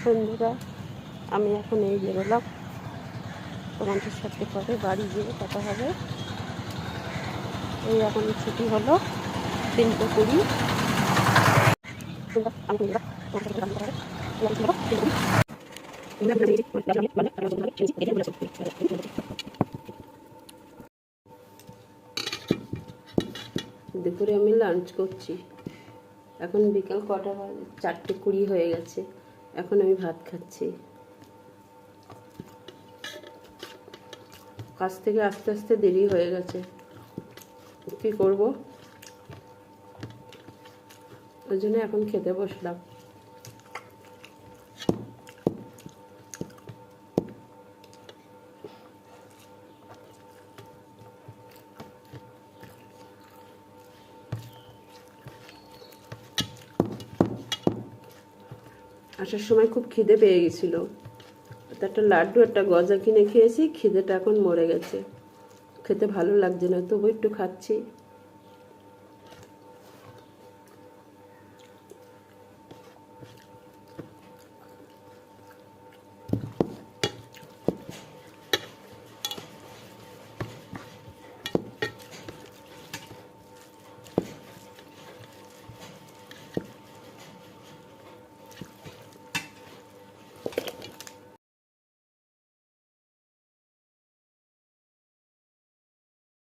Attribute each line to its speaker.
Speaker 1: বন্ধুরা, আমি এখন এই বেরোলাম, তোমাদের সাথে পরে বাড়ি গিয়ে কথা হবে। এই এখন ছুটি হলো 3:20। দুপুরে আমি লাঞ্চ করছি। এখন বিকাল কটা বাজে? 4:20 হয়ে গেছে। এখন আমি ভাত খাচ্ছি। কাজ থেকে আস্তে আস্তে দেরি হয়ে গেছে, কি করব? ওই জন্য এখন খেতে বসলাম। আসার সময় খুব খিদে পেয়ে গেছিল, তো একটা লাড্ডু একটা গজা কিনে খেয়েছি। খিদেটা এখন মরে গেছে, খেতে ভালো লাগছে না, তবু একটু খাচ্ছি।